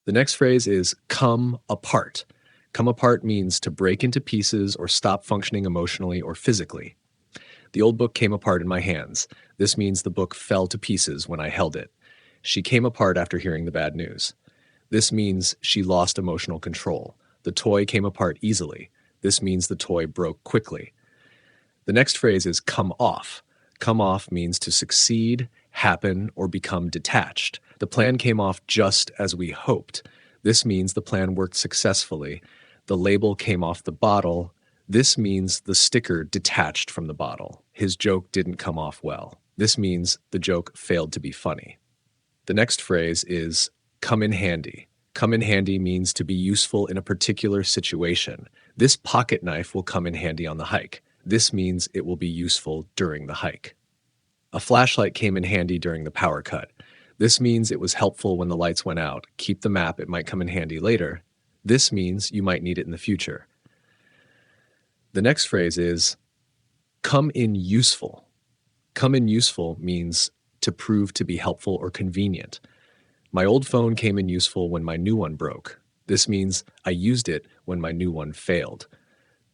The next phrase is come apart. Come apart means to break into pieces or stop functioning emotionally or physically. The old book came apart in my hands. This means the book fell to pieces when I held it. She came apart after hearing the bad news. This means she lost emotional control. The toy came apart easily. This means the toy broke quickly. The next phrase is come off. Come off means to succeed, happen, or become detached. The plan came off just as we hoped. This means the plan worked successfully. The label came off the bottle. This means the sticker detached from the bottle. His joke didn't come off well. This means the joke failed to be funny. The next phrase is come in handy. Come in handy means to be useful in a particular situation. This pocket knife will come in handy on the hike. This means it will be useful during the hike. A flashlight came in handy during the power cut. This means it was helpful when the lights went out. Keep the map, it might come in handy later. This means you might need it in the future. The next phrase is come in useful. Come in useful means to prove to be helpful or convenient. My old phone came in useful when my new one broke. This means I used it when my new one failed.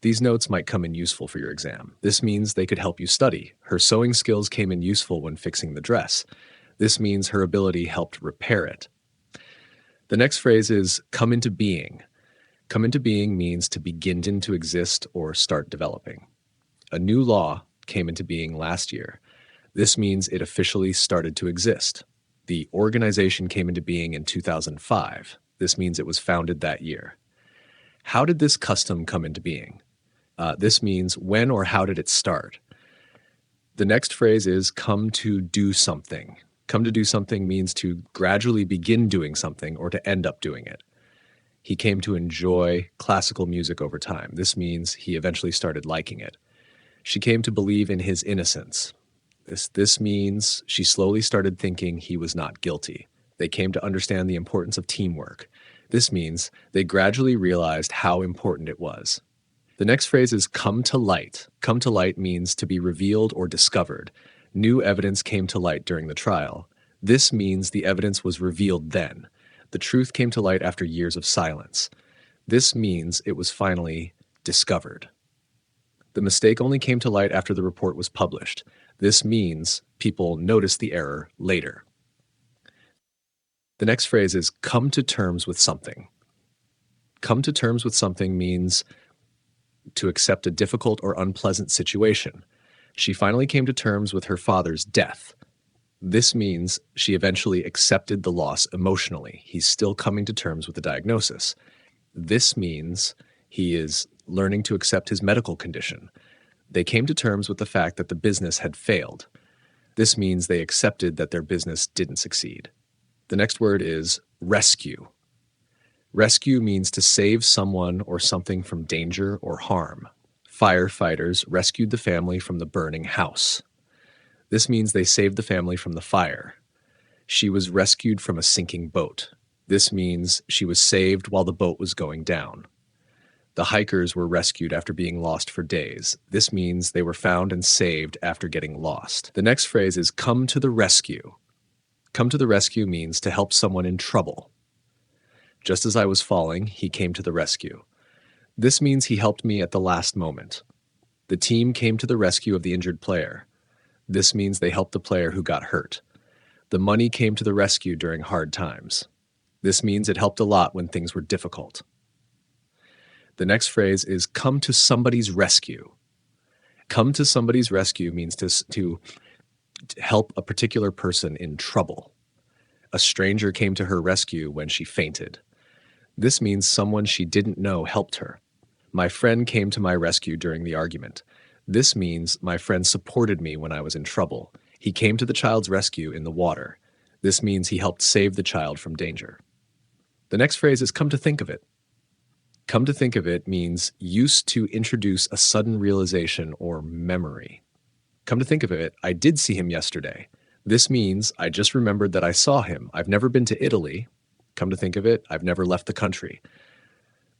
These notes might come in useful for your exam. This means they could help you study. Her sewing skills came in useful when fixing the dress. This means her ability helped repair it. The next phrase is come into being. Come into being means to begin to exist or start developing. A new law came into being last year. This means it officially started to exist. The organization came into being in 2005. This means it was founded that year. How did this custom come into being? This means when or how did it start? The next phrase is come to do something. Come to do something means to gradually begin doing something or to end up doing it. He came to enjoy classical music over time. This means he eventually started liking it. She came to believe in his innocence. This means she slowly started thinking he was not guilty. They came to understand the importance of teamwork. This means they gradually realized how important it was. The next phrase is come to light. Come to light means to be revealed or discovered. New evidence came to light during the trial. This means the evidence was revealed then. The truth came to light after years of silence. This means it was finally discovered. The mistake only came to light after the report was published. This means people noticed the error later. The next phrase is come to terms with something. Come to terms with something means to accept a difficult or unpleasant situation. She finally came to terms with her father's death. This means she eventually accepted the loss emotionally. He's still coming to terms with the diagnosis. This means he is learning to accept his medical condition. They came to terms with the fact that the business had failed. This means they accepted that their business didn't succeed. The next word is rescue. Rescue means to save someone or something from danger or harm. Firefighters rescued the family from the burning house. This means they saved the family from the fire. She was rescued from a sinking boat. This means she was saved while the boat was going down. The hikers were rescued after being lost for days. This means they were found and saved after getting lost. The next phrase is come to the rescue. Come to the rescue means to help someone in trouble. Just as I was falling, he came to the rescue. This means he helped me at the last moment. The team came to the rescue of the injured player. This means they helped the player who got hurt. The money came to the rescue during hard times. This means it helped a lot when things were difficult. The next phrase is come to somebody's rescue. Come to somebody's rescue means to help a particular person in trouble. A stranger came to her rescue when she fainted. This means someone she didn't know helped her. My friend came to my rescue during the argument. This means my friend supported me when I was in trouble. He came to the child's rescue in the water. This means he helped save the child from danger. The next phrase is come to think of it. Come to think of it means used to introduce a sudden realization or memory. Come to think of it, I did see him yesterday. This means I just remembered that I saw him. I've never been to Italy. Come to think of it, I've never left the country.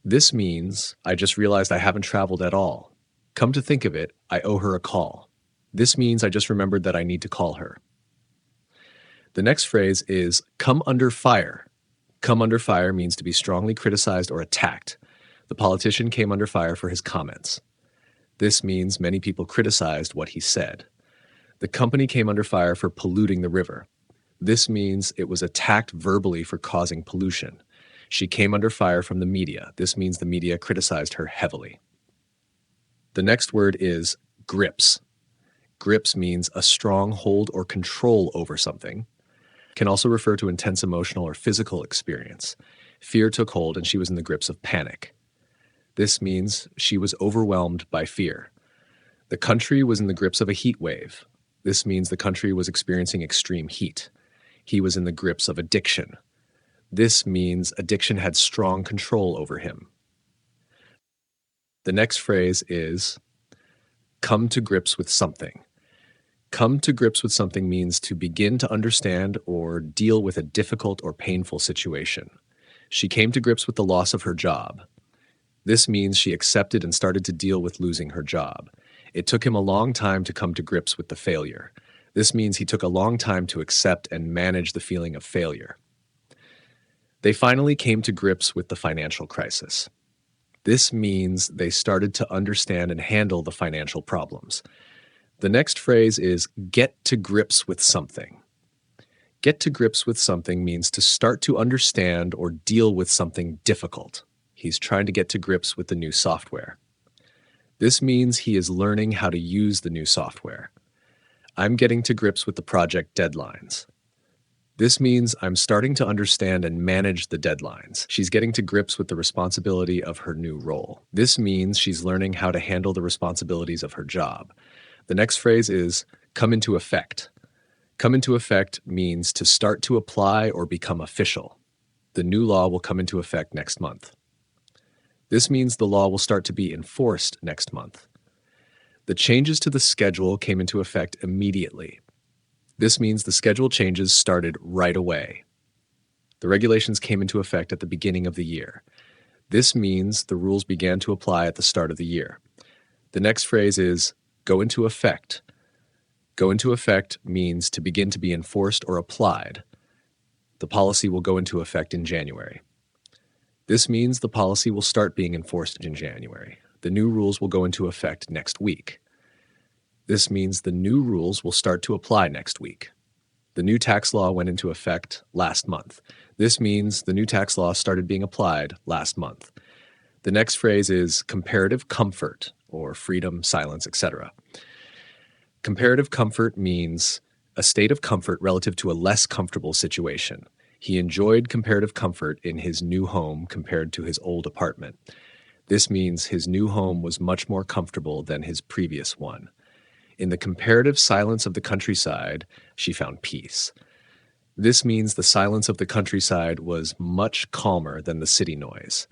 This means I just realized I haven't traveled at all. Come to think of it, I owe her a call. This means I just remembered that I need to call her. The next phrase is come under fire. come under fire means to be strongly criticized or attacked. The politician came under fire for his comments. This means many people criticized what he said. The company came under fire for polluting the river. This means it was attacked verbally for causing pollution. She came under fire from the media. This means the media criticized her heavily. The next word is grips. Grips means a strong hold or control over something. Can also refer to intense emotional or physical experience. Fear took hold and she was in the grips of panic. This means she was overwhelmed by fear. The country was in the grips of a heat wave. This means the country was experiencing extreme heat. He was in the grips of addiction. This means addiction had strong control over him. The next phrase is come to grips with something. Come to grips with something means to begin to understand or deal with a difficult or painful situation. She came to grips with the loss of her job. This means she accepted and started to deal with losing her job. It took him a long time to come to grips with the failure. This means he took a long time to accept and manage the feeling of failure. They finally came to grips with the financial crisis. This means they started to understand and handle the financial problems. The next phrase is get to grips with something. Get to grips with something means to start to understand or deal with something difficult. He's trying to get to grips with the new software. This means he is learning how to use the new software. I'm getting to grips with the project deadlines. This means I'm starting to understand and manage the deadlines. She's getting to grips with the responsibility of her new role. This means she's learning how to handle the responsibilities of her job. The next phrase is come into effect. Come into effect means to start to apply or become official. The new law will come into effect next month. This means the law will start to be enforced next month. The changes to the schedule came into effect immediately. This means the schedule changes started right away. The regulations came into effect at the beginning of the year. This means the rules began to apply at the start of the year. The next phrase is go into effect. Go into effect means to begin to be enforced or applied. The policy will go into effect in January. This means the policy will start being enforced in January. The new rules will go into effect next week. This means the new rules will start to apply next week. The new tax law went into effect last month. This means the new tax law started being applied last month. The next phrase is comparative comfort or freedom, silence, etc. Comparative comfort means a state of comfort relative to a less comfortable situation. He enjoyed comparative comfort in his new home compared to his old apartment. This means his new home was much more comfortable than his previous one. In the comparative silence of the countryside, she found peace. This means the silence of the countryside was much calmer than the city noise.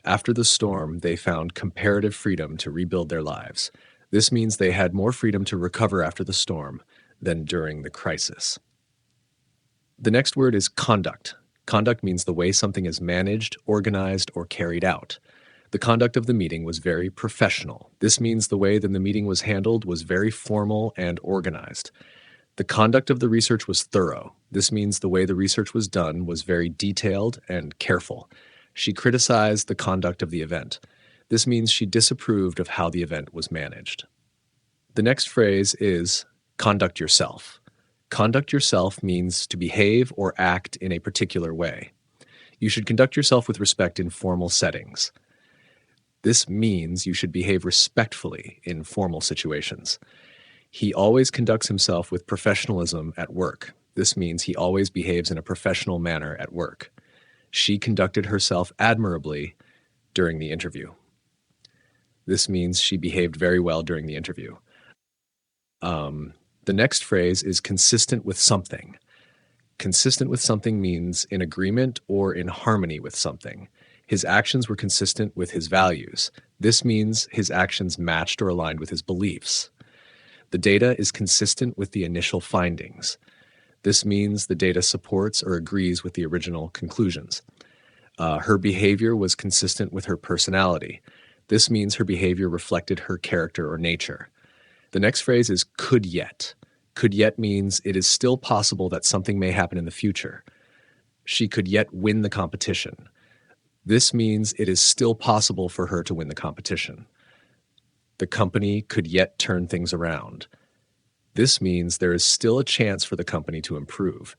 After the storm, they found comparative freedom to rebuild their lives. This means they had more freedom to recover after the storm than during the crisis. The next word is conduct. Conduct means the way something is managed, organized, or carried out. The conduct of the meeting was very professional. This means the way that the meeting was handled was very formal and organized. The conduct of the research was thorough. This means the way the research was done was very detailed and careful. She criticized the conduct of the event. This means she disapproved of how the event was managed. The next phrase is conduct yourself. Conduct yourself means to behave or act in a particular way. You should conduct yourself with respect in formal settings. This means you should behave respectfully in formal situations. He always conducts himself with professionalism at work. This means he always behaves in a professional manner at work. She conducted herself admirably during the interview. This means she behaved very well during the interview. The next phrase is consistent with something. Consistent with something means in agreement or in harmony with something. His actions were consistent with his values. This means his actions matched or aligned with his beliefs. The data is consistent with the initial findings. This means the data supports or agrees with the original conclusions. Her behavior was consistent with her personality. This means her behavior reflected her character or nature. The next phrase is could yet. Could yet means it is still possible that something may happen in the future. She could yet win the competition. This means it is still possible for her to win the competition. The company could yet turn things around. This means there is still a chance for the company to improve.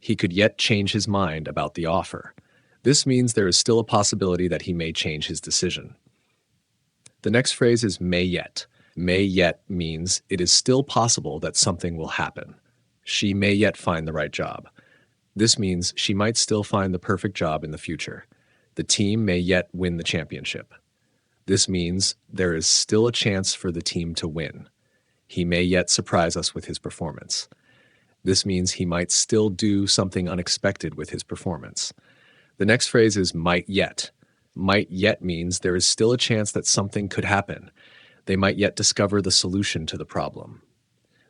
He could yet change his mind about the offer. This means there is still a possibility that he may change his decision. The next phrase is may yet. May yet means it is still possible that something will happen. She may yet find the right job. This means she might still find the perfect job in the future. The team may yet win the championship. This means there is still a chance for the team to win. He may yet surprise us with his performance. This means he might still do something unexpected with his performance. The next phrase is might yet. Might yet means there is still a chance that something could happen. They might yet discover the solution to the problem.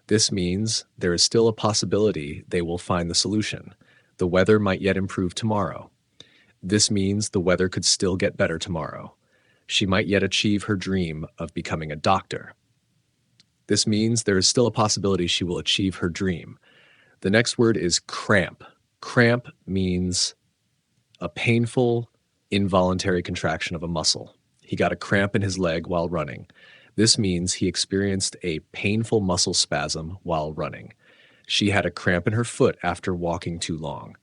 This means there is still a possibility they will find the solution. The weather might yet improve tomorrow. This means the weather could still get better tomorrow. She might yet achieve her dream of becoming a doctor. This means there is still a possibility she will achieve her dream. The next word is cramp. Cramp means a painful, involuntary contraction of a muscle. He got a cramp in his leg while running. This means he experienced a painful muscle spasm while running. She had a cramp in her foot after walking too long.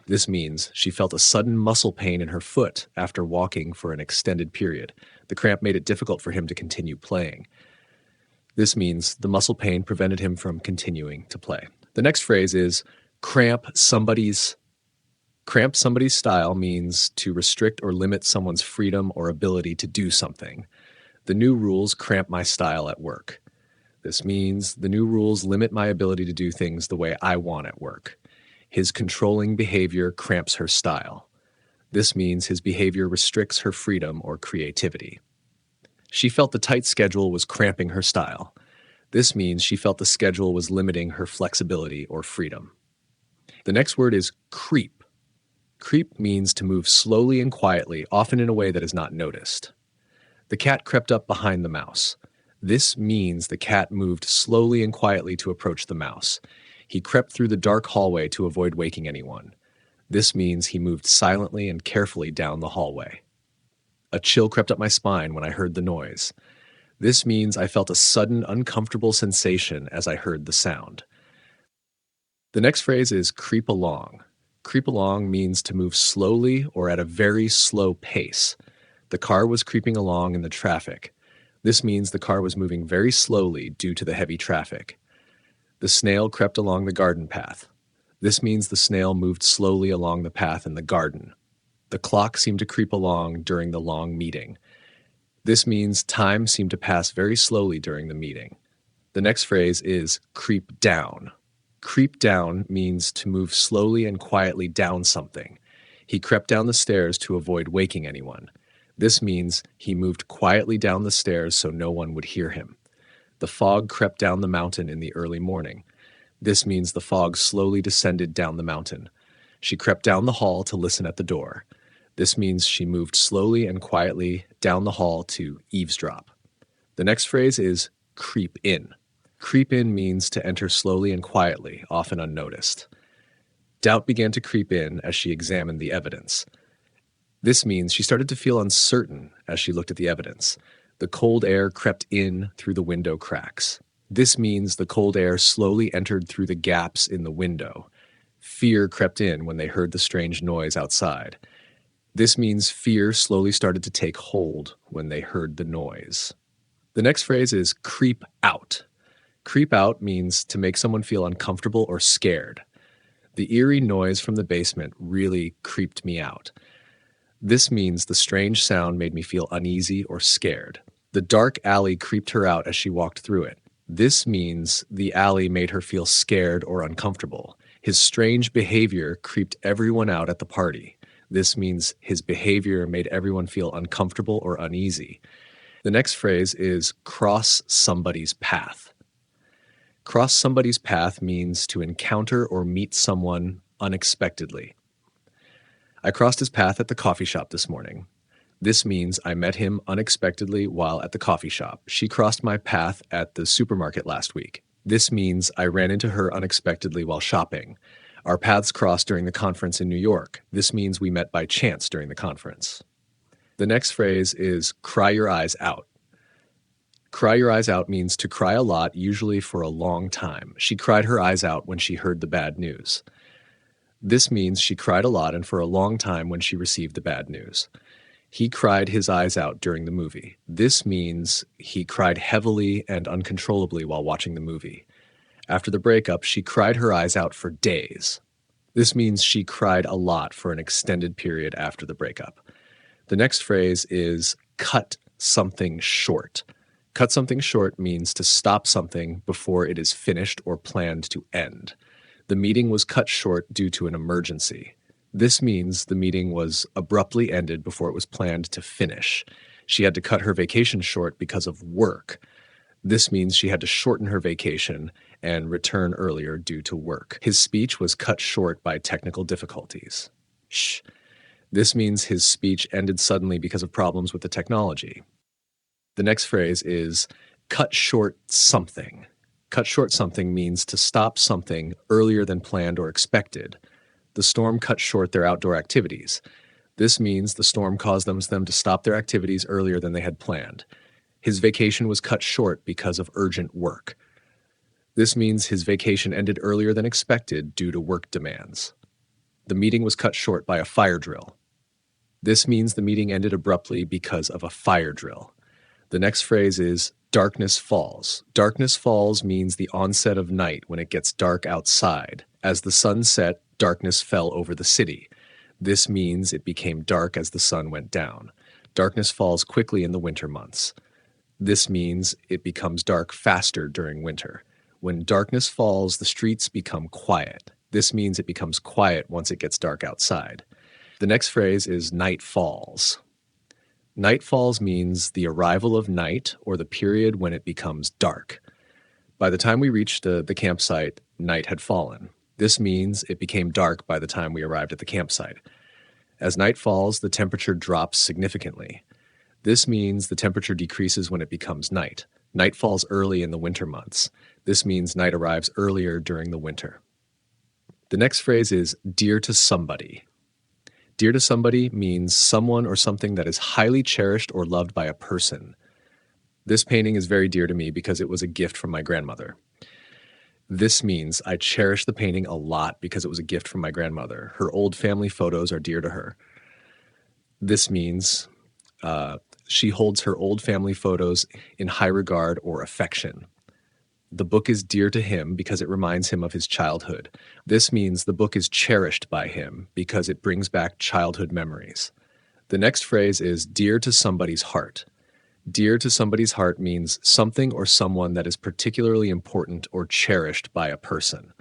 This means she felt a sudden muscle pain in her foot after walking for an extended period. The cramp made it difficult for him to continue playing. This means the muscle pain prevented him from continuing to play. The next phrase is cramp somebody's style means to restrict or limit someone's freedom or ability to do something. The new rules cramp my style at work. This means the new rules limit my ability to do things the way I want at work. His controlling behavior cramps her style. This means his behavior restricts her freedom or creativity. She felt the tight schedule was cramping her style. This means she felt the schedule was limiting her flexibility or freedom. The next word is creep. Creep means to move slowly and quietly, often in a way that is not noticed. The cat crept up behind the mouse. This means the cat moved slowly and quietly to approach the mouse. He crept through the dark hallway to avoid waking anyone. This means he moved silently and carefully down the hallway. A chill crept up my spine when I heard the noise. This means I felt a sudden, uncomfortable sensation as I heard the sound. The next phrase is creep along. Creep along means to move slowly or at a very slow pace. The car was creeping along in the traffic. This means the car was moving very slowly due to the heavy traffic. The snail crept along the garden path. This means the snail moved slowly along the path in the garden. The clock seemed to creep along during the long meeting. This means time seemed to pass very slowly during the meeting. The next phrase is creep down. Creep down means to move slowly and quietly down something. He crept down the stairs to avoid waking anyone. This means he moved quietly down the stairs so no one would hear him. The fog crept down the mountain in the early morning. This means the fog slowly descended down the mountain. She crept down the hall to listen at the door. This means she moved slowly and quietly down the hall to eavesdrop. The next phrase is creep in. Creep in means to enter slowly and quietly, often unnoticed. Doubt began to creep in as she examined the evidence. This means she started to feel uncertain as she looked at the evidence. The cold air crept in through the window cracks. This means the cold air slowly entered through the gaps in the window. Fear crept in when they heard the strange noise outside. This means fear slowly started to take hold when they heard the noise. The next phrase is creep out. Creep out means to make someone feel uncomfortable or scared. The eerie noise from the basement really creeped me out. This means the strange sound made me feel uneasy or scared. The dark alley creeped her out as she walked through it. This means the alley made her feel scared or uncomfortable. His strange behavior creeped everyone out at the party. This means his behavior made everyone feel uncomfortable or uneasy. The next phrase is cross somebody's path. Cross somebody's path means to encounter or meet someone unexpectedly. I crossed his path at the coffee shop this morning. This means I met him unexpectedly while at the coffee shop. She crossed my path at the supermarket last week. This means I ran into her unexpectedly while shopping. Our paths crossed during the conference in New York. This means we met by chance during the conference. The next phrase is cry your eyes out. Cry your eyes out means to cry a lot, usually for a long time. She cried her eyes out when she heard the bad news. This means she cried a lot and for a long time when she received the bad news. He cried his eyes out during the movie. This means he cried heavily and uncontrollably while watching the movie. After the breakup, she cried her eyes out for days. This means she cried a lot for an extended period after the breakup. The next phrase is cut something short. Cut something short means to stop something before it is finished or planned to end. The meeting was cut short due to an emergency. This means the meeting was abruptly ended before it was planned to finish. She had to cut her vacation short because of work. This means she had to shorten her vacation and return earlier due to work. His speech was cut short by technical difficulties. Shh. This means his speech ended suddenly because of problems with the technology. The next phrase is cut short something. Cut short something means to stop something earlier than planned or expected. The storm cut short their outdoor activities. This means the storm caused them to stop their activities earlier than they had planned. His vacation was cut short because of urgent work. This means his vacation ended earlier than expected due to work demands. The meeting was cut short by a fire drill. This means the meeting ended abruptly because of a fire drill. The next phrase is darkness falls. Darkness falls means the onset of night when it gets dark outside. As the sun set, darkness fell over the city. This means it became dark as the sun went down. Darkness falls quickly in the winter months. This means it becomes dark faster during winter. When darkness falls, the streets become quiet. This means it becomes quiet once it gets dark outside. The next phrase is night falls. Night falls means the arrival of night or the period when it becomes dark. By the time we reached the campsite, night had fallen. This means it became dark by the time we arrived at the campsite. As night falls, the temperature drops significantly. This means the temperature decreases when it becomes night. Night falls early in the winter months. This means night arrives earlier during the winter. The next phrase is dear to somebody. Dear to somebody means someone or something that is highly cherished or loved by a person. This painting is very dear to me because it was a gift from my grandmother. This means I cherish the painting a lot because it was a gift from my grandmother. Her old family photos are dear to her. This means she holds her old family photos in high regard or affection. The book is dear to him because it reminds him of his childhood. This means the book is cherished by him because it brings back childhood memories. The next phrase is dear to somebody's heart. Dear to somebody's heart means something or someone that is particularly important or cherished by a person.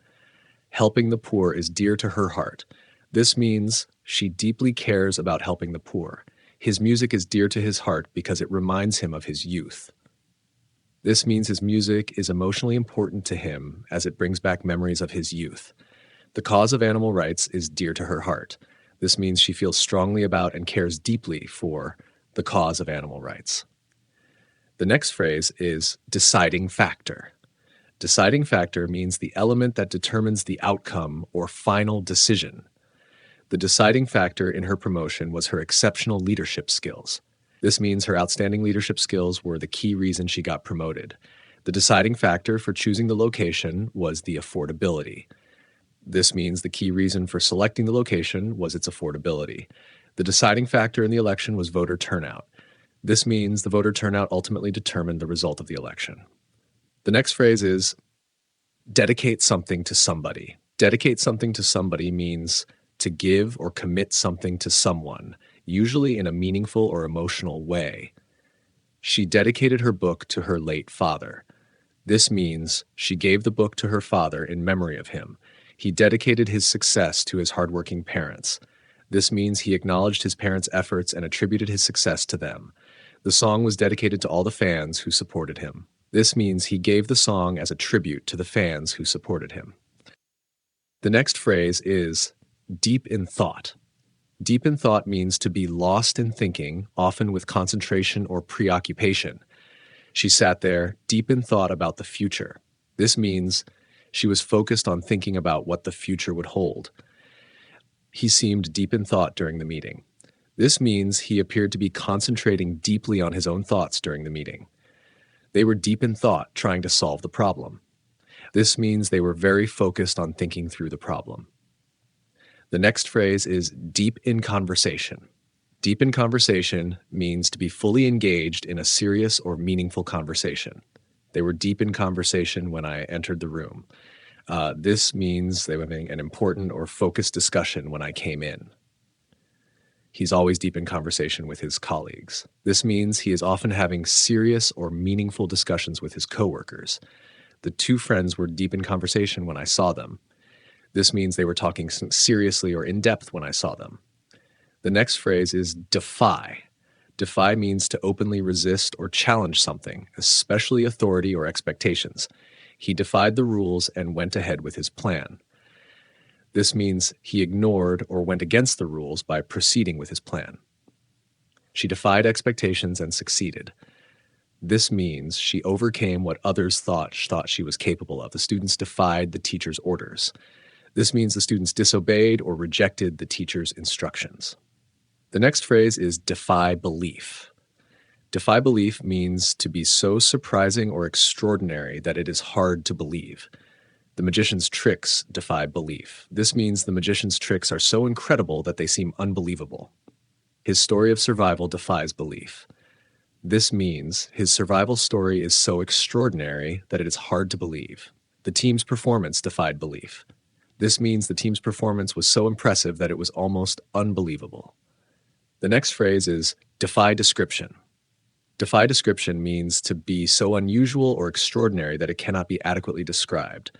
Helping the poor is dear to her heart. This means she deeply cares about helping the poor. His music is dear to his heart because it reminds him of his youth. This means his music is emotionally important to him as it brings back memories of his youth. The cause of animal rights is dear to her heart. This means she feels strongly about and cares deeply for the cause of animal rights. The next phrase is deciding factor. Deciding factor means the element that determines the outcome or final decision. The deciding factor in her promotion was her exceptional leadership skills. This means her outstanding leadership skills were the key reason she got promoted. The deciding factor for choosing the location was the affordability. This means the key reason for selecting the location was its affordability. The deciding factor in the election was voter turnout. This means the voter turnout ultimately determined the result of the election. The next phrase is dedicate something to somebody. Dedicate something to somebody means to give or commit something to someone, usually in a meaningful or emotional way. She dedicated her book to her late father. This means she gave the book to her father in memory of him. He dedicated his success to his hardworking parents. This means he acknowledged his parents' efforts and attributed his success to them. The song was dedicated to all the fans who supported him. This means he gave the song as a tribute to the fans who supported him. The next phrase is deep in thought. Deep in thought means to be lost in thinking, often with concentration or preoccupation. She sat there, deep in thought about the future. This means She was focused on thinking about what the future would hold. He seemed deep in thought during the meeting. This means he appeared to be concentrating deeply on his own thoughts during the meeting. They were deep in thought, trying to solve the problem. This means they were very focused on thinking through the problem. The next phrase is deep in conversation. Deep in conversation means to be fully engaged in a serious or meaningful conversation. They were deep in conversation when I entered the room. This means they were having an important or focused discussion when I came in. He's always deep in conversation with his colleagues. This means he is often having serious or meaningful discussions with his coworkers. The two friends were deep in conversation when I saw them. This means they were talking seriously or in depth when I saw them. The next phrase is defy. Defy means to openly resist or challenge something, especially authority or expectations. He defied the rules and went ahead with his plan. This means he ignored or went against the rules by proceeding with his plan. She defied expectations and succeeded. This means she overcame what others thought she was capable of. The students defied the teacher's orders. This means the students disobeyed or rejected the teacher's instructions. The next phrase is defy belief. Defy belief means to be so surprising or extraordinary that it is hard to believe. The magician's tricks defy belief. This means the magician's tricks are so incredible that they seem unbelievable. His story of survival defies belief. This means his survival story is so extraordinary that it is hard to believe. The team's performance defied belief. This means the team's performance was so impressive that it was almost unbelievable. The next phrase is defy description. Defy description means to be so unusual or extraordinary that it cannot be adequately described.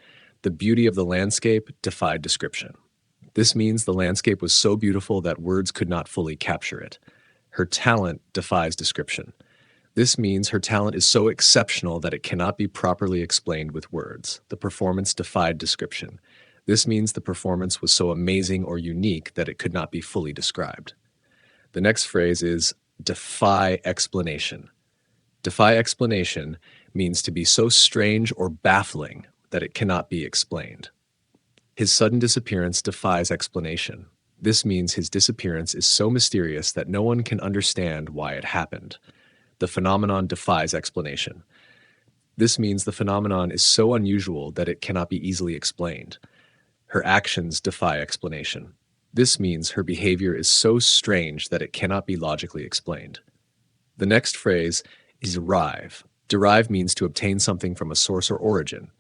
The beauty of the landscape defied description. This means the landscape was so beautiful that words could not fully capture it. Her talent defies description. This means her talent is so exceptional that it cannot be properly explained with words. The performance defied description. This means the performance was so amazing or unique that it could not be fully described. The next phrase is defy explanation. Defy explanation means to be so strange or baffling that it cannot be explained. His sudden disappearance defies explanation. This means his disappearance is so mysterious that no one can understand why it happened. The phenomenon defies explanation. This means the phenomenon is so unusual that it cannot be easily explained. Her actions defy explanation. This means her behavior is so strange that it cannot be logically explained. The next phrase is derive. Derive means to obtain something from a source or origin.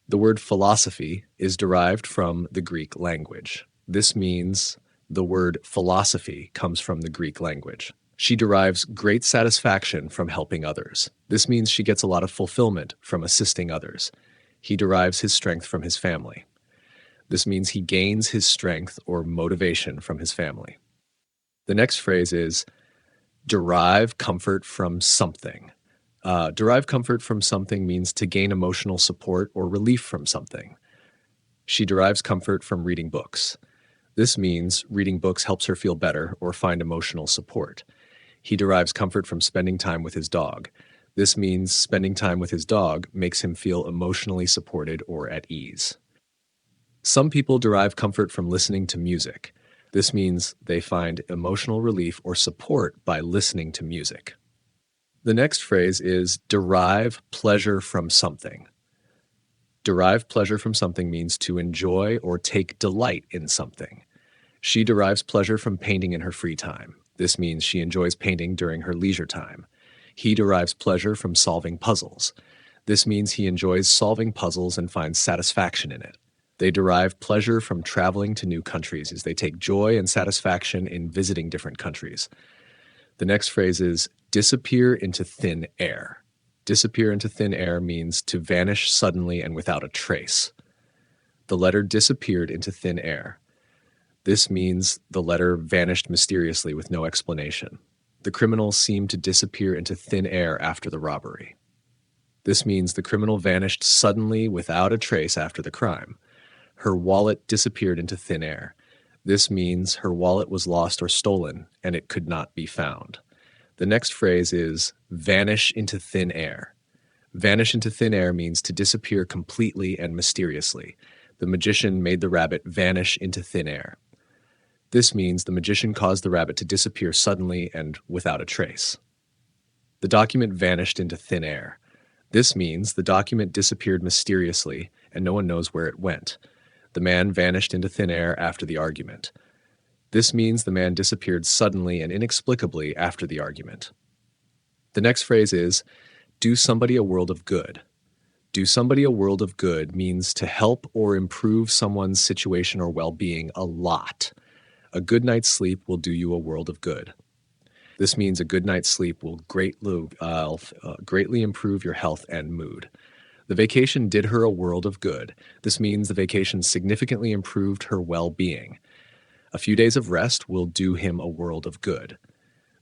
The word philosophy is derived from the Greek language. This means the word philosophy comes from the Greek language. She derives great satisfaction from helping others. This means she gets a lot of fulfillment from assisting others. He derives his strength from his family. This means he gains his strength or motivation from his family. The next phrase is derive comfort from something. Derive comfort from something means to gain emotional support or relief from something. She derives comfort from reading books. This means reading books helps her feel better or find emotional support. He derives comfort from spending time with his dog. This means spending time with his dog makes him feel emotionally supported or at ease. Some people derive comfort from listening to music. This means they find emotional relief or support by listening to music. The next phrase is derive pleasure from something. Derive pleasure from something means to enjoy or take delight in something. She derives pleasure from painting in her free time. This means she enjoys painting during her leisure time. He derives pleasure from solving puzzles. This means he enjoys solving puzzles and finds satisfaction in it. They derive pleasure from traveling to new countries as they take joy and satisfaction in visiting different countries. The next phrase is disappear into thin air. Disappear into thin air means to vanish suddenly and without a trace. The letter disappeared into thin air. This means the letter vanished mysteriously with no explanation. The criminal seemed to disappear into thin air after the robbery. This means the criminal vanished suddenly without a trace after the crime. Her wallet disappeared into thin air. This means her wallet was lost or stolen, and it could not be found. The next phrase is vanish into thin air. Vanish into thin air means to disappear completely and mysteriously. The magician made the rabbit vanish into thin air. This means the magician caused the rabbit to disappear suddenly and without a trace. The document vanished into thin air. This means the document disappeared mysteriously and no one knows where it went. The man vanished into thin air after the argument. This means the man disappeared suddenly and inexplicably after the argument. The next phrase is, do somebody a world of good. Do somebody a world of good means to help or improve someone's situation or well-being a lot. A good night's sleep will do you a world of good. This means a good night's sleep will greatly improve your health and mood. The vacation did her a world of good. This means the vacation significantly improved her well-being. A few days of rest will do him a world of good.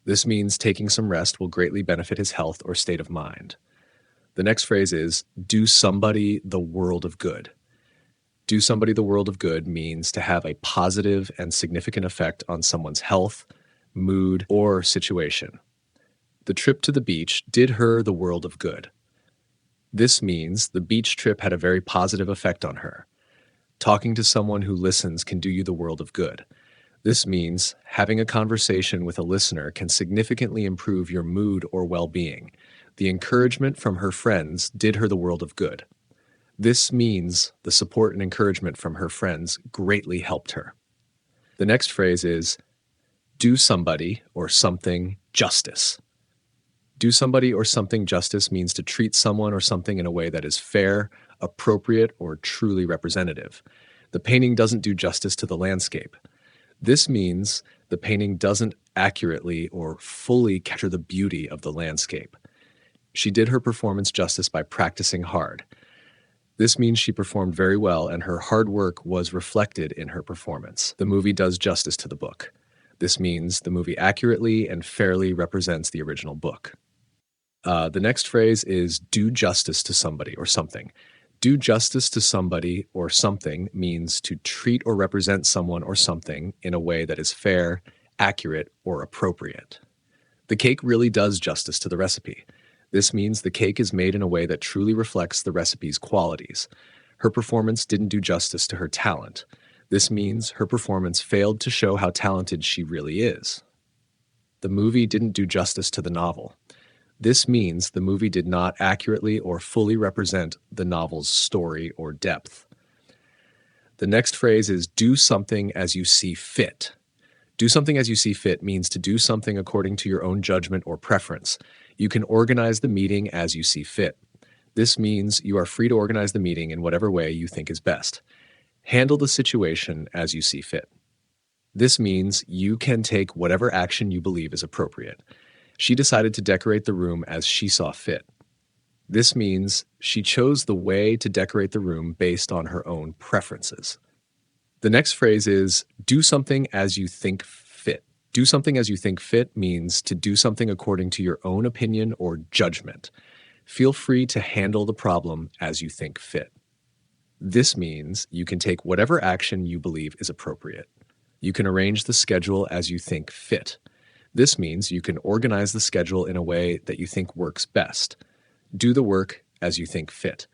This means taking some rest will greatly benefit his health or state of mind. The next phrase is, do somebody the world of good. Do somebody the world of good means to have a positive and significant effect on someone's health, mood, or situation. The trip to the beach did her the world of good. This means the beach trip had a very positive effect on her. Talking to someone who listens can do you the world of good. This means having a conversation with a listener can significantly improve your mood or well-being. The encouragement from her friends did her the world of good. This means the support and encouragement from her friends greatly helped her. The next phrase is, do somebody or something justice. Do somebody or something justice means to treat someone or something in a way that is fair, appropriate, or truly representative. The painting doesn't do justice to the landscape. This means the painting doesn't accurately or fully capture the beauty of the landscape. She did her performance justice by practicing hard. This means she performed very well and her hard work was reflected in her performance. The movie does justice to the book. This means the movie accurately and fairly represents the original book. The next phrase is do justice to somebody or something. Do justice to somebody or something means to treat or represent someone or something in a way that is fair, accurate, or appropriate. The cake really does justice to the recipe. This means the cake is made in a way that truly reflects the recipe's qualities. Her performance didn't do justice to her talent. This means her performance failed to show how talented she really is. The movie didn't do justice to the novel. This means the movie did not accurately or fully represent the novel's story or depth. The next phrase is do something as you see fit. Do something as you see fit means to do something according to your own judgment or preference. You can organize the meeting as you see fit. This means you are free to organize the meeting in whatever way you think is best. Handle the situation as you see fit. This means you can take whatever action you believe is appropriate. She decided to decorate the room as she saw fit. This means she chose the way to decorate the room based on her own preferences. The next phrase is do something as you think fit. Do something as you think fit means to do something according to your own opinion or judgment. Feel free to handle the problem as you think fit. This means you can take whatever action you believe is appropriate. You can arrange the schedule as you think fit. This means you can organize the schedule in a way that you think works best. Do the work as you think fit.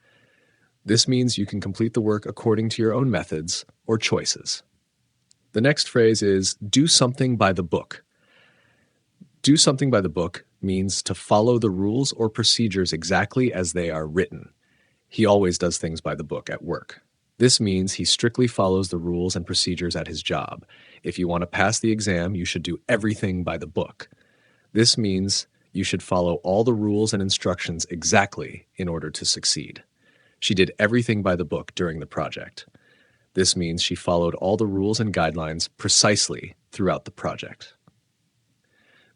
This means you can complete the work according to your own methods or choices. The next phrase is do something by the book. Do something by the book means to follow the rules or procedures exactly as they are written. He always does things by the book at work. This means he strictly follows the rules and procedures at his job. If you want to pass the exam, you should do everything by the book. This means you should follow all the rules and instructions exactly in order to succeed. She did everything by the book during the project. This means she followed all the rules and guidelines precisely throughout the project.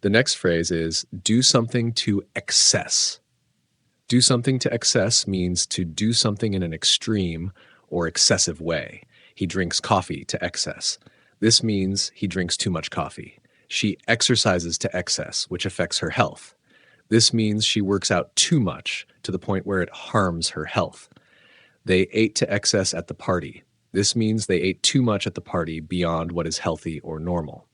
The next phrase is do something to excess. Do something to excess means to do something in an extreme or excessive way. He drinks coffee to excess. This means he drinks too much coffee. She exercises to excess, which affects her health. This means she works out too much to the point where it harms her health. They ate to excess at the party. This means they ate too much at the party beyond what is healthy or normal.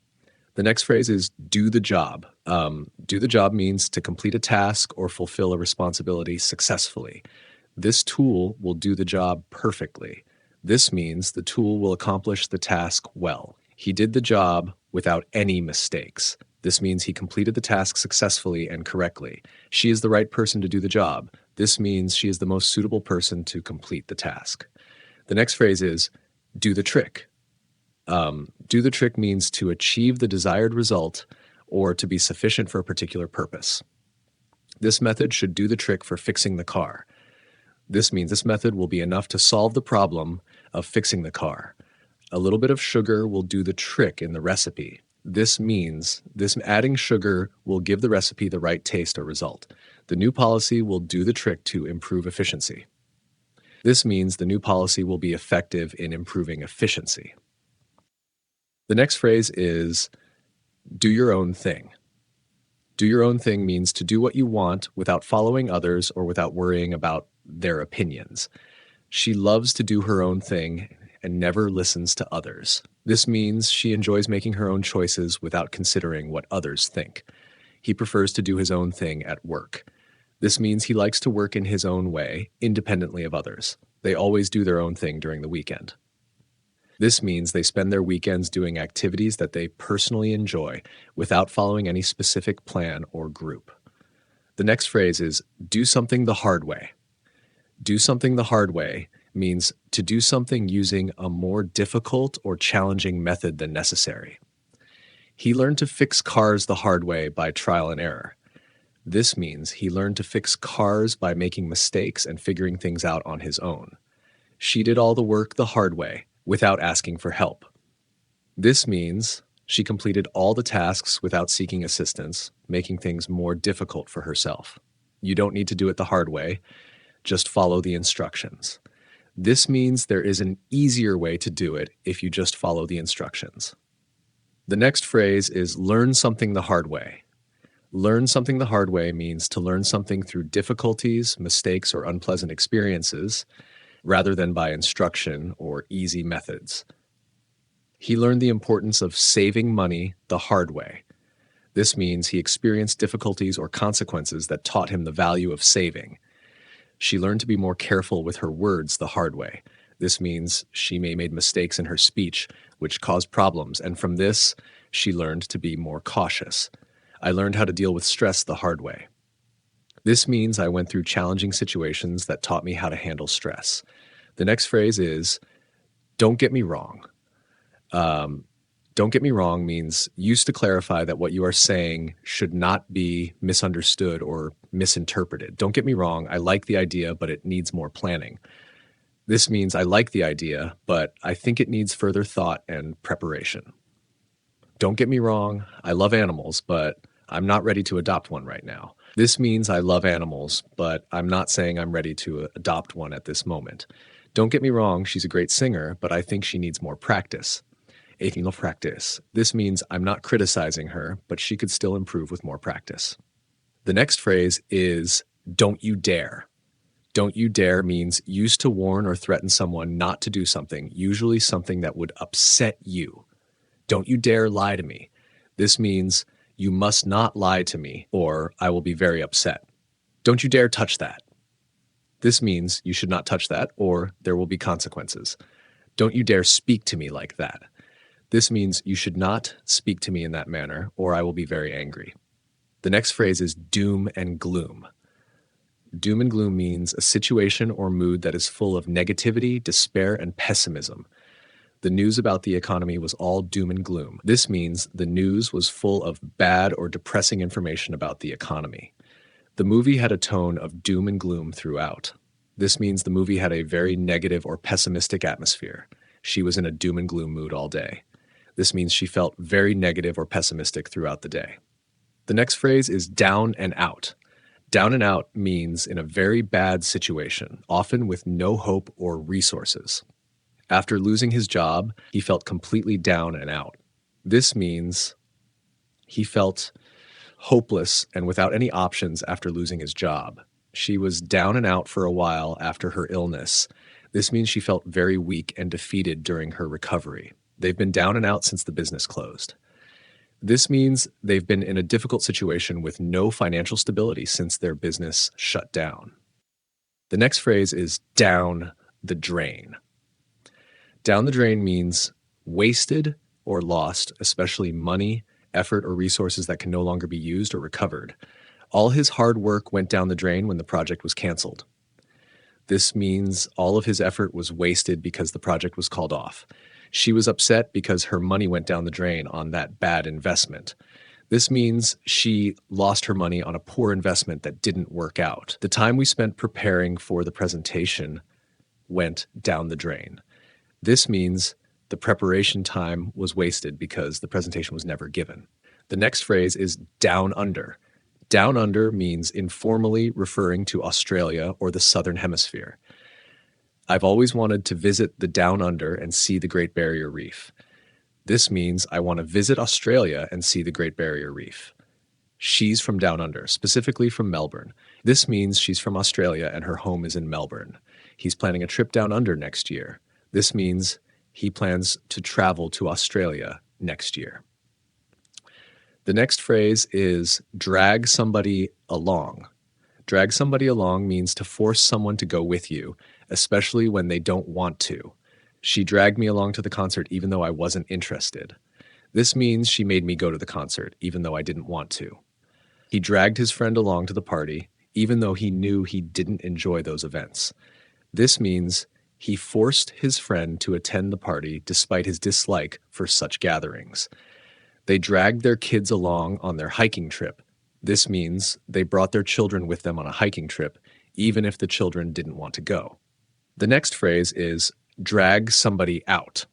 The next phrase is do the job. Do the job means to complete a task or fulfill a responsibility successfully. This tool will do the job perfectly. This means the tool will accomplish the task well. He did the job without any mistakes. This means he completed the task successfully and correctly. She is the right person to do the job. This means she is the most suitable person to complete the task. The next phrase is do the trick. Do the trick means to achieve the desired result or to be sufficient for a particular purpose. This method should do the trick for fixing the car. This means this method will be enough to solve the problem of fixing the car. A little bit of sugar will do the trick in the recipe. This means adding sugar will give the recipe the right taste or result. The new policy will do the trick to improve efficiency. This means the new policy will be effective in improving efficiency. The next phrase is do your own thing. Do your own thing means to do what you want without following others or without worrying about their opinions. She loves to do her own thing and never listens to others. This means she enjoys making her own choices without considering what others think. He prefers to do his own thing at work. This means he likes to work in his own way, independently of others. They always do their own thing during the weekend. This means they spend their weekends doing activities that they personally enjoy without following any specific plan or group. The next phrase is do something the hard way. Do something the hard way means to do something using a more difficult or challenging method than necessary. He learned to fix cars the hard way by trial and error. This means he learned to fix cars by making mistakes and figuring things out on his own. She did all the work the hard way, without asking for help. This means she completed all the tasks without seeking assistance, making things more difficult for herself. You don't need to do it the hard way, just follow the instructions. This means there is an easier way to do it if you just follow the instructions. The next phrase is learn something the hard way. Learn something the hard way means to learn something through difficulties, mistakes, or unpleasant experiences, rather than by instruction or easy methods. He learned the importance of saving money the hard way. This means he experienced difficulties or consequences that taught him the value of saving. She learned to be more careful with her words the hard way. This means she may have made mistakes in her speech, which caused problems, and from this, she learned to be more cautious. I learned how to deal with stress the hard way. This means I went through challenging situations that taught me how to handle stress. The next phrase is, don't get me wrong. Don't get me wrong means use to clarify that what you are saying should not be misunderstood or misinterpreted. Don't get me wrong, I like the idea, but it needs more planning. This means I like the idea, but I think it needs further thought and preparation. Don't get me wrong, I love animals, but I'm not ready to adopt one right now. This means I love animals, but I'm not saying I'm ready to adopt one at this moment. Don't get me wrong, she's a great singer, but I think she needs more practice. Practice. This means I'm not criticizing her, but she could still improve with more practice. The next phrase is, don't you dare. Don't you dare means use to warn or threaten someone not to do something, usually something that would upset you. Don't you dare lie to me. This means you must not lie to me, or I will be very upset. Don't you dare touch that. This means you should not touch that, or there will be consequences. Don't you dare speak to me like that. This means you should not speak to me in that manner, or I will be very angry. The next phrase is doom and gloom. Doom and gloom means a situation or mood that is full of negativity, despair, and pessimism. The news about the economy was all doom and gloom. This means the news was full of bad or depressing information about the economy. The movie had a tone of doom and gloom throughout. This means the movie had a very negative or pessimistic atmosphere. She was in a doom and gloom mood all day. This means she felt very negative or pessimistic throughout the day. The next phrase is down and out. Down and out means in a very bad situation, often with no hope or resources. After losing his job, he felt completely down and out. This means he felt hopeless and without any options after losing his job. She was down and out for a while after her illness. This means she felt very weak and defeated during her recovery. They've been down and out since the business closed. This means they've been in a difficult situation with no financial stability since their business shut down. The next phrase is down the drain. Down the drain means wasted or lost, especially money, effort, or resources that can no longer be used or recovered. All his hard work went down the drain when the project was canceled. This means all of his effort was wasted because the project was called off. She was upset because her money went down the drain on that bad investment. This means she lost her money on a poor investment that didn't work out. The time we spent preparing for the presentation went down the drain. This means the preparation time was wasted because the presentation was never given. The next phrase is down under. Down under means informally referring to Australia or the Southern Hemisphere. I've always wanted to visit the Down Under and see the Great Barrier Reef. This means I want to visit Australia and see the Great Barrier Reef. She's from Down Under, specifically from Melbourne. This means she's from Australia and her home is in Melbourne. He's planning a trip down under next year. This means he plans to travel to Australia next year. The next phrase is drag somebody along. Drag somebody along means to force someone to go with you, especially when they don't want to. She dragged me along to the concert even though I wasn't interested. This means she made me go to the concert even though I didn't want to. He dragged his friend along to the party even though he knew he didn't enjoy those events. This means he forced his friend to attend the party despite his dislike for such gatherings. They dragged their kids along on their hiking trip. This means they brought their children with them on a hiking trip, even if the children didn't want to go. The next phrase is drag somebody out.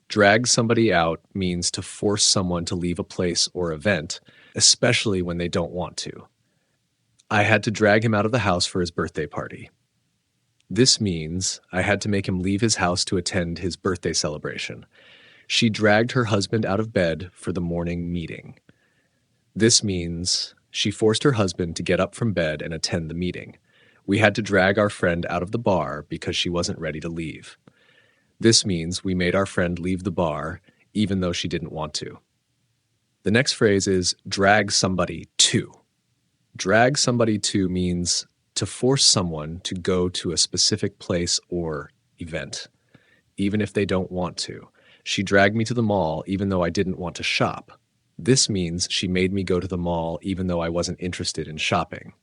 Drag somebody out means to force someone to leave a place or event, especially when they don't want to. I had to drag him out of the house for his birthday party. This means I had to make him leave his house to attend his birthday celebration. She dragged her husband out of bed for the morning meeting. This means she forced her husband to get up from bed and attend the meeting. We had to drag our friend out of the bar because she wasn't ready to leave. This means we made our friend leave the bar even though she didn't want to. The next phrase is drag somebody to. Drag somebody to means to force someone to go to a specific place or event, even if they don't want to. She dragged me to the mall even though I didn't want to shop. This means she made me go to the mall even though I wasn't interested in shopping.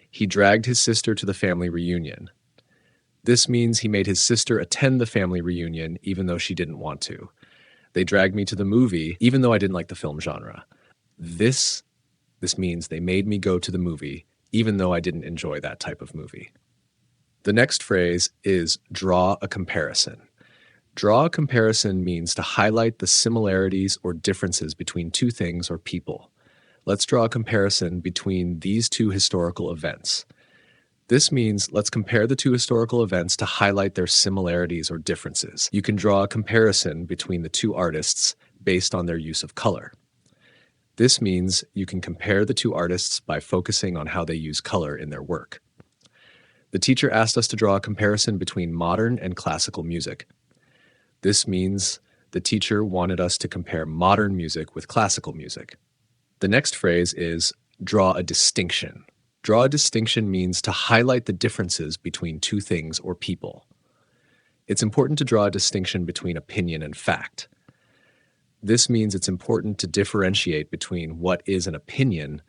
He dragged his sister to the family reunion. This means he made his sister attend the family reunion even though she didn't want to. They dragged me to the movie even though I didn't like the film genre. This means they made me go to the movie even though I didn't enjoy that type of movie. The next phrase is draw a comparison. Draw a comparison means to highlight the similarities or differences between two things or people. Let's draw a comparison between these two historical events. This means let's compare the two historical events to highlight their similarities or differences. You can draw a comparison between the two artists based on their use of color. This means you can compare the two artists by focusing on how they use color in their work. The teacher asked us to draw a comparison between modern and classical music. This means the teacher wanted us to compare modern music with classical music. The next phrase is draw a distinction. Draw a distinction means to highlight the differences between two things or people. It's important to draw a distinction between opinion and fact. This means it's important to differentiate between what is an opinion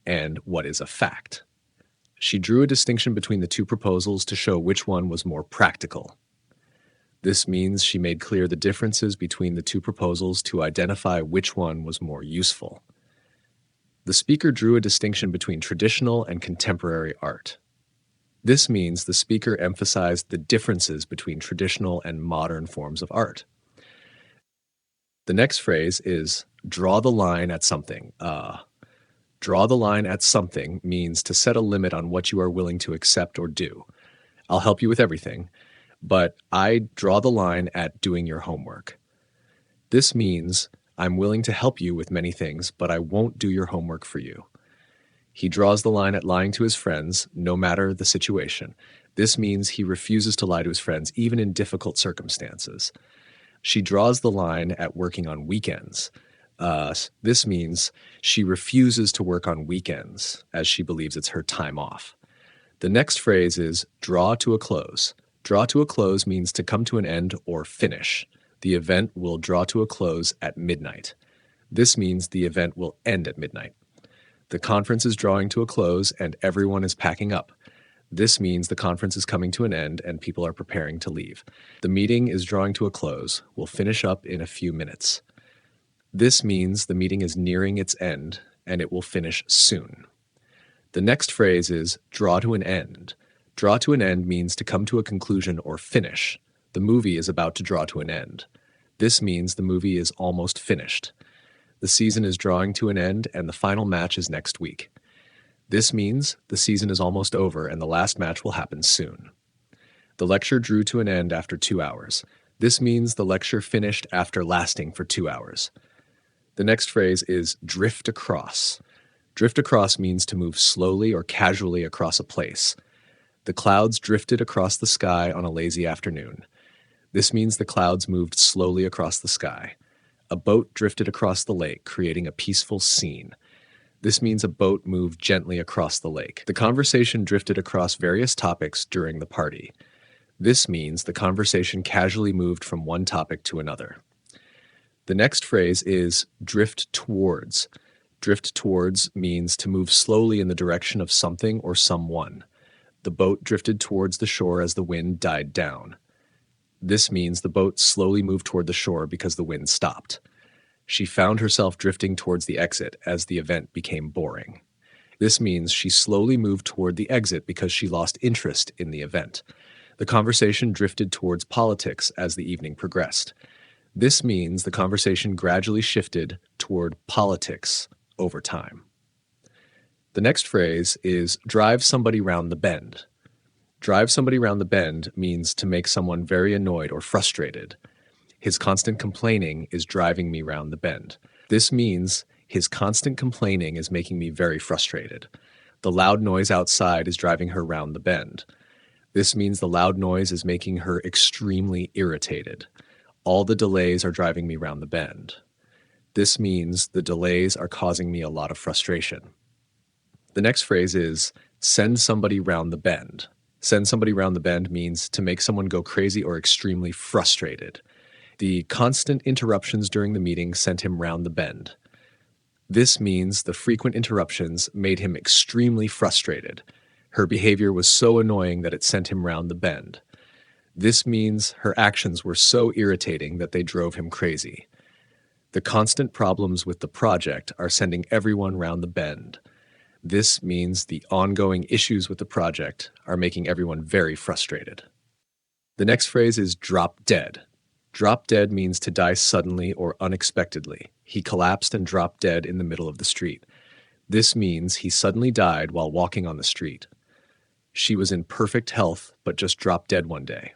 and what is a fact. She drew a distinction between the two proposals to show which one was more practical. This means she made clear the differences between the two proposals to identify which one was more useful. The speaker drew a distinction between traditional and contemporary art. This means the speaker emphasized the differences between traditional and modern forms of art. The next phrase is draw the line at something. Draw the line at something means to set a limit on what you are willing to accept or do. I'll help you with everything, but I draw the line at doing your homework. This means I'm willing to help you with many things, but I won't do your homework for you. He draws the line at lying to his friends, no matter the situation. This means he refuses to lie to his friends, even in difficult circumstances. She draws the line at working on weekends. This means she refuses to work on weekends as she believes it's her time off. The next phrase is draw to a close. Draw to a close means to come to an end or finish. The event will draw to a close at midnight. This means the event will end at midnight. The conference is drawing to a close and everyone is packing up. This means the conference is coming to an end and people are preparing to leave. The meeting is drawing to a close. We'll finish up in a few minutes. This means the meeting is nearing its end and it will finish soon. The next phrase is draw to an end. Draw to an end means to come to a conclusion or finish. The movie is about to draw to an end. This means the movie is almost finished. The season is drawing to an end and the final match is next week. This means the season is almost over and the last match will happen soon. The lecture drew to an end after 2 hours. This means the lecture finished after lasting for 2 hours. The next phrase is drift across. Drift across means to move slowly or casually across a place. The clouds drifted across the sky on a lazy afternoon. This means the clouds moved slowly across the sky. A boat drifted across the lake, creating a peaceful scene. This means a boat moved gently across the lake. The conversation drifted across various topics during the party. This means the conversation casually moved from one topic to another. The next phrase is drift towards. Drift towards means to move slowly in the direction of something or someone. The boat drifted towards the shore as the wind died down. This means the boat slowly moved toward the shore because the wind stopped. She found herself drifting towards the exit as the event became boring. This means she slowly moved toward the exit because she lost interest in the event. The conversation drifted towards politics as the evening progressed. This means the conversation gradually shifted toward politics over time. The next phrase is drive somebody round the bend. Drive somebody round the bend means to make someone very annoyed or frustrated. His constant complaining is driving me round the bend. This means his constant complaining is making me very frustrated. The loud noise outside is driving her round the bend. This means the loud noise is making her extremely irritated. All the delays are driving me round the bend. This means the delays are causing me a lot of frustration. The next phrase is send somebody round the bend. Send somebody round the bend means to make someone go crazy or extremely frustrated. The constant interruptions during the meeting sent him round the bend. This means the frequent interruptions made him extremely frustrated. Her behavior was so annoying that it sent him round the bend. This means her actions were so irritating that they drove him crazy. The constant problems with the project are sending everyone round the bend. This means the ongoing issues with the project are making everyone very frustrated. The next phrase is drop dead. Drop dead means to die suddenly or unexpectedly. He collapsed and dropped dead in the middle of the street. This means he suddenly died while walking on the street. She was in perfect health but just dropped dead one day.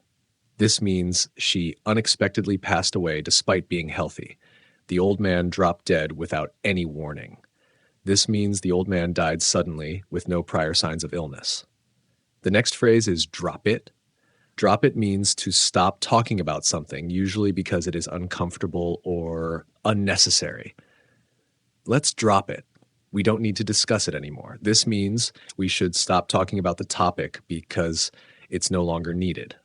This means she unexpectedly passed away despite being healthy. The old man dropped dead without any warning. This means the old man died suddenly with no prior signs of illness. The next phrase is drop it. Drop it means to stop talking about something, usually because it is uncomfortable or unnecessary. Let's drop it. We don't need to discuss it anymore. This means we should stop talking about the topic because it's no longer needed.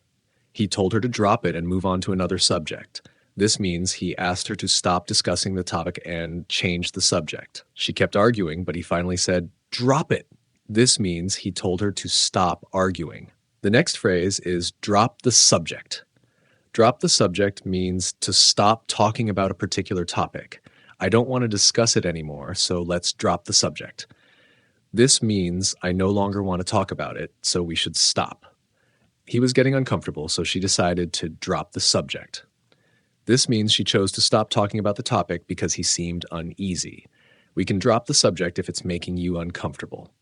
He told her to drop it and move on to another subject. This means he asked her to stop discussing the topic and change the subject. She kept arguing, but he finally said, drop it. This means he told her to stop arguing. The next phrase is drop the subject. Drop the subject means to stop talking about a particular topic. I don't want to discuss it anymore, so let's drop the subject. This means I no longer want to talk about it, so we should stop. He was getting uncomfortable, so she decided to drop the subject. This means she chose to stop talking about the topic because he seemed uneasy. We can drop the subject if it's making you uncomfortable.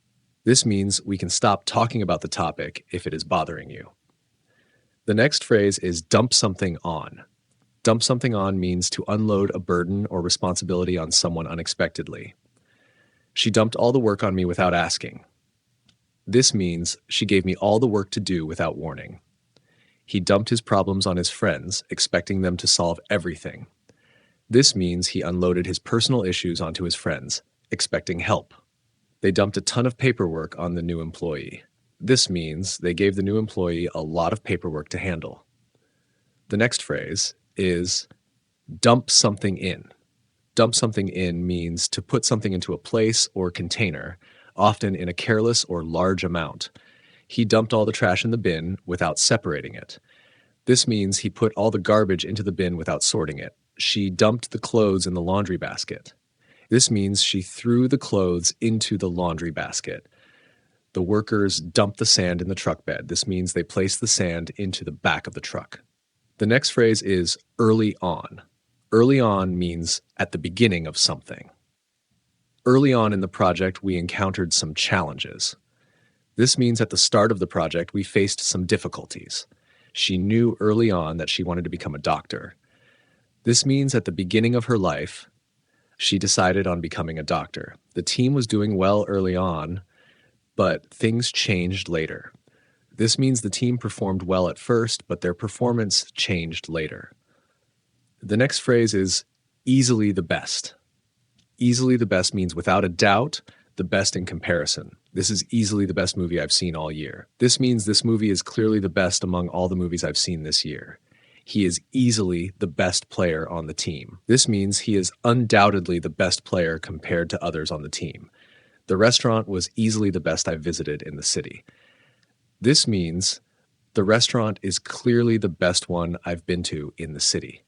This means we can stop talking about the topic if it is bothering you. The next phrase is dump something on. Dump something on means to unload a burden or responsibility on someone unexpectedly. She dumped all the work on me without asking. This means she gave me all the work to do without warning. He dumped his problems on his friends, expecting them to solve everything. This means he unloaded his personal issues onto his friends, expecting help. They dumped a ton of paperwork on the new employee. This means they gave the new employee a lot of paperwork to handle. The next phrase is dump something in. Dump something in means to put something into a place or container, often in a careless or large amount. He dumped all the trash in the bin without separating it. This means he put all the garbage into the bin without sorting it. She dumped the clothes in the laundry basket. This means she threw the clothes into the laundry basket. The workers dumped the sand in the truck bed. This means they placed the sand into the back of the truck. The next phrase is early on. Early on means at the beginning of something. Early on in the project, we encountered some challenges. This means at the start of the project, we faced some difficulties. She knew early on that she wanted to become a doctor. This means at the beginning of her life, she decided on becoming a doctor. The team was doing well early on, but things changed later. This means the team performed well at first, but their performance changed later. The next phrase is easily the best. Easily the best means without a doubt, the best in comparison. This is easily the best movie I've seen all year. This means this movie is clearly the best among all the movies I've seen this year. He is easily the best player on the team. This means he is undoubtedly the best player compared to others on the team. The restaurant was easily the best I've visited in the city. This means the restaurant is clearly the best one I've been to in the city.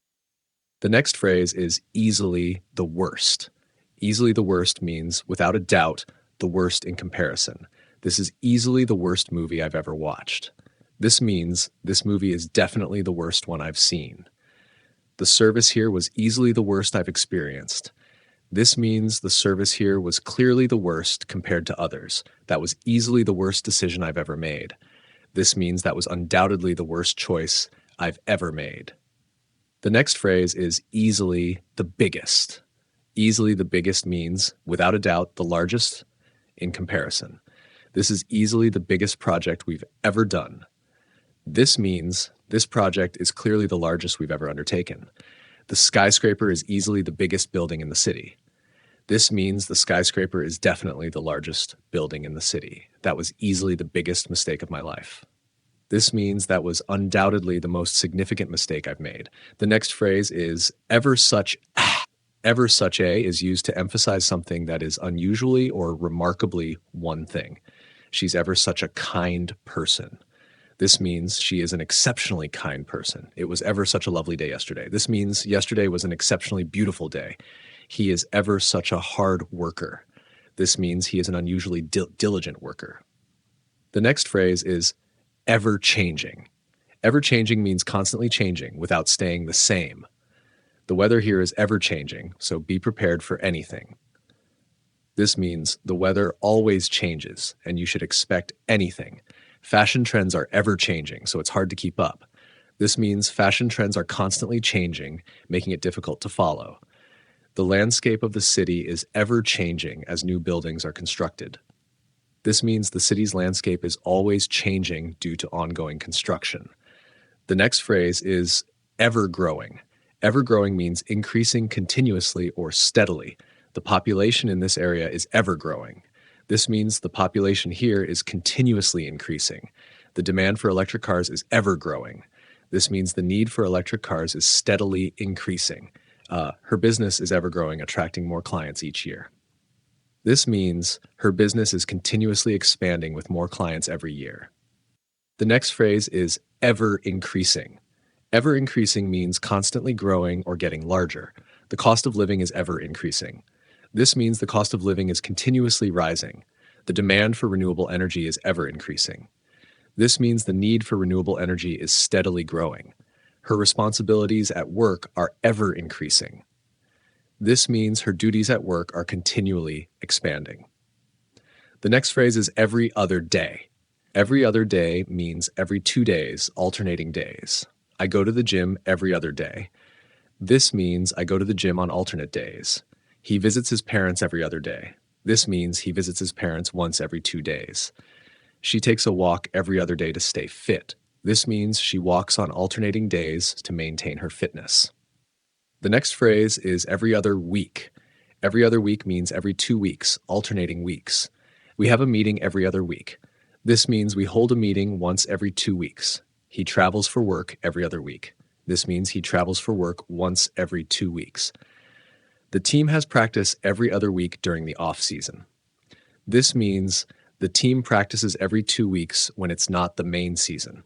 The next phrase is easily the worst. Easily the worst means, without a doubt, the worst in comparison. This is easily the worst movie I've ever watched. This means this movie is definitely the worst one I've seen. The service here was easily the worst I've experienced. This means the service here was clearly the worst compared to others. That was easily the worst decision I've ever made. This means that was undoubtedly the worst choice I've ever made. The next phrase is easily the biggest. Easily the biggest means, without a doubt, the largest in comparison. This is easily the biggest project we've ever done. This means this project is clearly the largest we've ever undertaken. The skyscraper is easily the biggest building in the city. This means the skyscraper is definitely the largest building in the city. That was easily the biggest mistake of my life. This means that was undoubtedly the most significant mistake I've made. The next phrase is ever such a. Ever such a is used to emphasize something that is unusually or remarkably one thing. She's ever such a kind person. This means she is an exceptionally kind person. It was ever such a lovely day yesterday. This means yesterday was an exceptionally beautiful day. He is ever such a hard worker. This means he is an unusually diligent worker. The next phrase is ever changing. Ever changing means constantly changing without staying the same. The weather here is ever changing, so be prepared for anything. This means the weather always changes, and you should expect anything. Fashion trends are ever changing, so it's hard to keep up. This means fashion trends are constantly changing, making it difficult to follow. The landscape of the city is ever changing as new buildings are constructed. This means the city's landscape is always changing due to ongoing construction. The next phrase is ever growing. Ever growing means increasing continuously or steadily. The population in this area is ever growing. This means the population here is continuously increasing. The demand for electric cars is ever growing. This means the need for electric cars is steadily increasing. Her business is ever growing, attracting more clients each year. This means her business is continuously expanding with more clients every year. The next phrase is ever increasing. Ever increasing means constantly growing or getting larger. The cost of living is ever increasing. This means the cost of living is continuously rising. The demand for renewable energy is ever increasing. This means the need for renewable energy is steadily growing. Her responsibilities at work are ever increasing. This means her duties at work are continually expanding. The next phrase is every other day. Every other day means every 2 days, alternating days. I go to the gym every other day. This means I go to the gym on alternate days. He visits his parents every other day. This means he visits his parents once every 2 days. She takes a walk every other day to stay fit. This means she walks on alternating days to maintain her fitness. The next phrase is every other week. Every other week means every 2 weeks, alternating weeks. We have a meeting every other week. This means we hold a meeting once every 2 weeks. He travels for work every other week. This means he travels for work once every 2 weeks. The team has practice every other week during the off season. This means the team practices every 2 weeks when it's not the main season.